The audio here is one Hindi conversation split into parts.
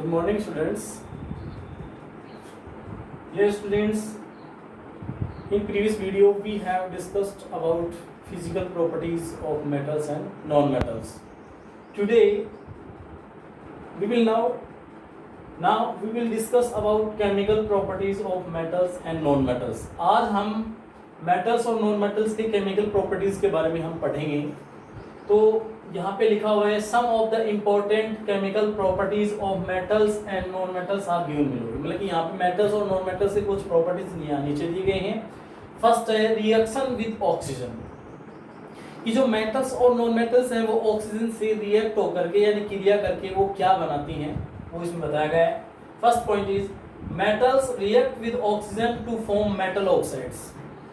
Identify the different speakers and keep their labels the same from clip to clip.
Speaker 1: Good morning, students. Dear students, in previous video we have discussed about physical properties of metals and non-metals. Today we will now we will discuss about chemical properties of metals and non-metals. आज हम metals और non-metals के chemical properties के बारे में हम पढ़ेंगे. तो यहाँ पे लिखा हुआ है some of the important chemical properties of metals and non metals are given below. मतलब कि यहाँ पे मेटल्स और नॉन मेटल्स के कुछ प्रॉपर्टीज यहाँ नीचे दिए गए हैं. फर्स्ट है रिएक्शन विद ऑक्सीजन. कि जो मेटल्स और नॉन मेटल्स हैं वो ऑक्सीजन से रिएक्ट होकर के यानी क्रिया करके वो क्या बनाती हैं वो इसमें बताया गया है. First point is metals react with oxygen to form metal oxides.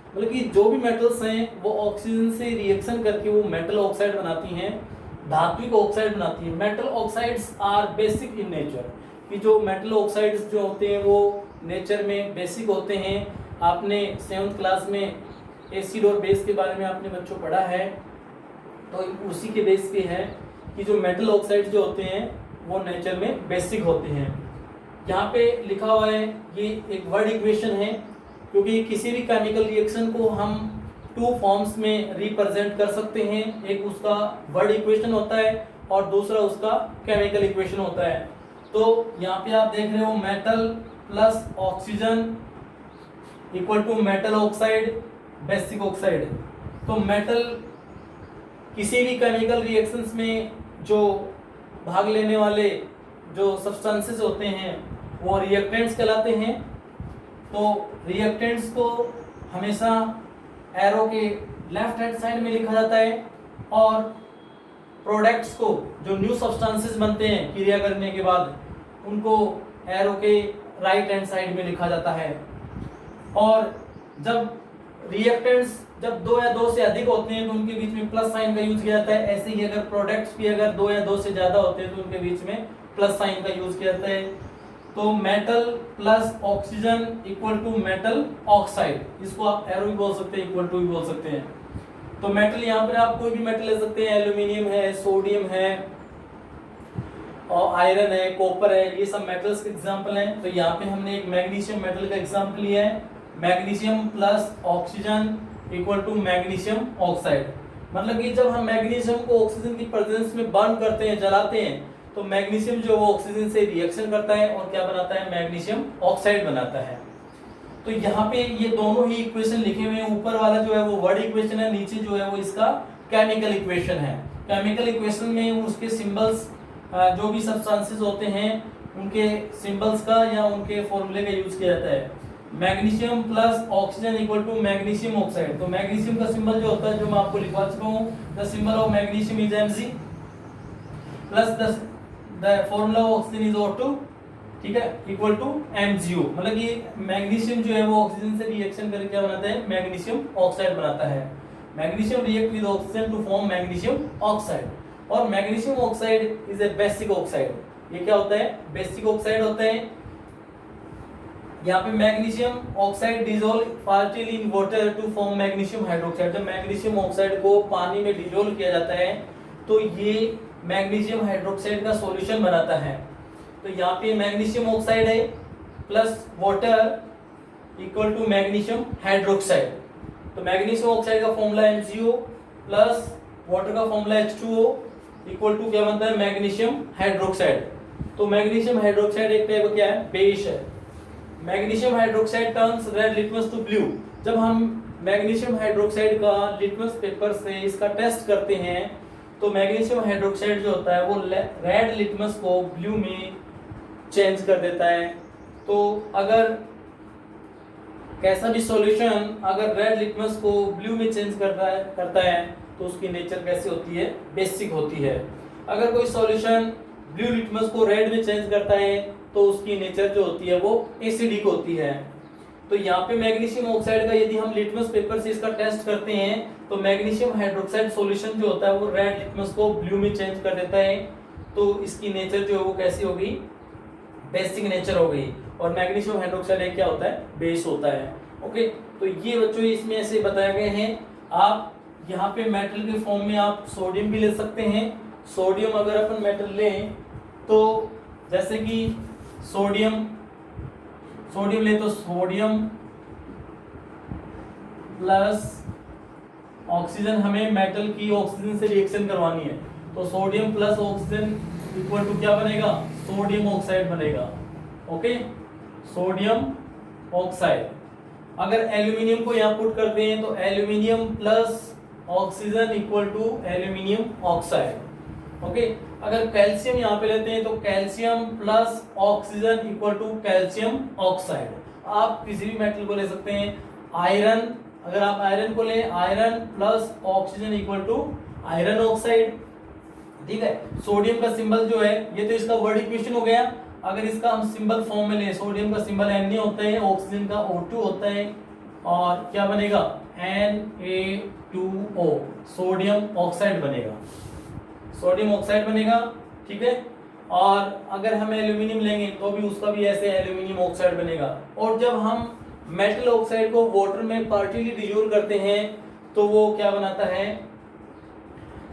Speaker 1: मतलब कि जो भी मेटल्स हैं वो ऑक्सीजन से रिएक्शन करके वो मेटल ऑक्साइड बनाती हैं, धात्विक ऑक्साइड बनाती हैं. Metal oxides are basic in nature. कि जो मेटल ऑक्साइड्स जो होते हैं वो नेचर में बेसिक होते हैं. आपने 7th क्लास में एसिड और बेस के बारे में आपने बच्चों पढ़ा है, तो उसी के बेस पे है कि जो मेटल ऑक्साइड जो होते हैं वो नेचर में बेसिक होते हैं. यहाँ पे लिखा हुआ है ये एक वर्ड इक्वेशन है, क्योंकि किसी भी केमिकल रिएक्शन को हम टू फॉर्म्स में रिप्रेजेंट कर सकते हैं. एक उसका वर्ड इक्वेशन होता है और दूसरा उसका केमिकल इक्वेशन होता है. तो यहाँ पे आप देख रहे हो metal plus oxygen equal to metal oxide basic oxide. तो मेटल किसी भी केमिकल रिएक्शंस में जो भाग लेने वाले जो सब्सटेंसेस होते हैं वो रिएक्टेंट्स कहलाते हैं. तो रिएक्टेंट्स को हमेशा एरो के लेफ्ट हैंड साइड में लिखा जाता है और प्रोडक्ट्स को जो न्यू सब्सटेंसेस बनते हैं क्रिया करने के बाद उनको एरो के राइट हैंड साइड में लिखा जाता है. और जब रिएक्टेंट्स जब 2 या 2 से अधिक होते हैं तो उनके बीच में प्लस साइन का यूज किया जाता है. ऐसे ही अगर प्रोडक्ट्स भी अगर 2 या 2 से ज्यादा होते हैं तो उनके बीच में प्लस साइन का यूज किया जाता है. तो metal plus oxygen equal to metal oxide. इसको आप एरो भी बोल सकते हैं, इक्वल टू भी बोल सकते हैं. तो मेटल यहाँ पर आप कोई भी मेटल ले सकते हैं. एल्यूमिनियम है, सोडियम है और आयरन है, कॉपर है, ये सब मेटल्स के एग्जांपल हैं. तो यहाँ पे हमने एक मैग्नीशियम मेटल का एग्जांपल लिया है. Magnesium plus oxygen equal to magnesium oxide. मतलब कि जब हम मैग्नीशियम को ऑक्सीजन की प्रेजेंस में बर्न करते हैं, जलाते हैं, तो मैग्नीशियम जो वो ऑक्सीजन से रिएक्शन करता है और क्या बनाता है, मैग्नीशियम ऑक्साइड बनाता है. तो यहाँ पे ये दोनों ही इक्वेशन लिखे हुए हैं. ऊपर वाला जो है वो वर्ड इक्वेशन है, नीचे जो है वो इसका केमिकल इक्वेशन है. केमिकल इक्वेशन में उसके सिंबल्स जो भी सब्सटेंसेस होते हैं उनके सिंबल्स का या उनके फॉर्मूले का यूज किया जाता है. Magnesium plus oxygen equal to magnesium oxide. तो मैग्नीशियम का सिंबल जो होता है जो मैं आपको लिखवा चुका हूँ, the symbol of magnesium is Mg plus the formula of oxygen is O2, ठीक है, इक्वल टू MgO. मतलब कि मैग्नीशियम जो है वो ऑक्सीजन से रिएक्शन करके क्या बनाता है, मैग्नीशियम ऑक्साइड बनाता है. Magnesium react with oxygen to form magnesium oxide. और magnesium oxide is a basic oxide. ये क्या होता है, बेसिक ऑक्साइड होता है. यहाँ पे magnesium oxide dissolve partially in water to form magnesium hydroxide. जब मैग्नीशियम ऑक्साइड को पानी में डिसॉल्व किया जाता है तो ये मैग्नीशियम हाइड्रोक्साइड का सॉल्यूशन बनाता है. तो यहाँ पे मैग्नीशियम ऑक्साइड है plus water equal to magnesium hydroxide. तो मैग्नीशियम ऑक्साइड का फॉर्मूला MgO प्लस वाटर का फॉर्मूला H2O इक्वल टू क्या बनता है, मैग्नीशियम हाइड्रोक्साइड. तो मैग्नीशियम हाइड्रोक्साइड एक टाइप का क्या है, बेस है. Magnesium hydroxide turns red litmus to blue. जब हम मैग्नीशियम हाइड्रोक्साइड का लिटमस पेपर से इसका टेस्ट करते हैं तो मैग्नीशियम हाइड्रोक्साइड जो होता है वो रेड लिटमस को ब्लू में चेंज कर देता है. तो अगर कैसा भी सॉल्यूशन अगर रेड लिटमस को ब्लू में चेंज करता है तो उसकी नेचर कैसी होती है, बेसिक होती है. अगर कोई सॉल्यूशन ब्लू लिटमस को रेड में चेंज करता है तो उसकी नेचर जो होती है वो एसिडिक होती है. तो यहाँ पे मैग्नीशियम ऑक्साइड का यदि हम लिटमस पेपर से इसका टेस्ट करते हैं तो मैग्नीशियम हाइड्रोक्साइड सॉल्यूशन जो होता है वो रेड लिटमस को ब्लू में चेंज कर देता है. तो इसकी नेचर जो है वो कैसी हो गई, बेसिक नेचर हो गई. और मैग्नीशियम हाइड्रोक्साइड एक क्या होता है, बेस होता है. ओके, तो ये बच्चों इसमें ऐसे बताए गए हैं. आप यहाँ पे मेटल के फॉर्म में आप सोडियम भी ले सकते हैं. सोडियम अगर अपन मेटल लें तो जैसे कि सोडियम ले तो सोडियम प्लस ऑक्सीजन, हमें मेटल की ऑक्सीजन से रिएक्शन करवानी है, तो sodium plus oxygen equal to क्या बनेगा, सोडियम ऑक्साइड बनेगा। Okay, sodium oxide. अगर एल्यूमिनियम को यहाँ पुट करते हैं तो aluminium plus oxygen equal to aluminium oxide. Okay, अगर कैल्शियम यहाँ पे लेते हैं तो calcium plus oxygen equal to calcium oxide. आप किसी भी मेटल को ले सकते हैं। आयरन, अगर आप आयरन को लें, iron plus oxygen equal to iron oxide. ठीक है, सोडियम का सिंबल जो है, ये तो इसका वर्ड इक्वेशन हो गया। अगर इसका हम सिंबल फॉर्म में लें, सोडियम का सिंबल Na होता है, ऑक्सीजन का O2 होता है, और क्या बनेगा, Na2O, सोडियम ऑक्साइड बनेगा, सोडियम ऑक्साइड बनेगा। ठीक है, और अगर हम एल्यूमिनियम लेंगे तो भी उसका भी ऐसे एल्यूमिनियम ऑक्साइड बनेगा। और जब हम मेटल ऑक्साइड को वाटर में पार्टिकली डिसॉल्व करते हैं तो वो क्या बनाता है,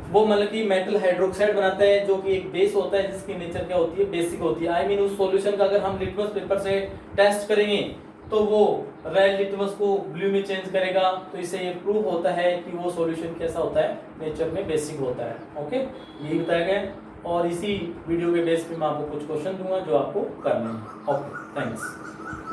Speaker 1: वो मतलब कि मेटल हाइड्रोक्साइड बनाता है, जो कि एक बेस होता है जिसकी नेचर क्या होती है, बेसिक होती है। आई मीन उस सॉल्यूशन का अगर हम लिटमस पेपर से टेस्ट करेंगे तो वो रेड लिटमस को ब्लू में चेंज करेगा, तो इससे ये प्रूव होता है कि वो सॉल्यूशन कैसा होता है, नेचर में बेसिक होता है। ओके, यही बताया गया, और इसी वीडियो के बेस पे मैं आपको कुछ क्वेश्चन दूंगा जो आपको करने हैं। Okay, thanks.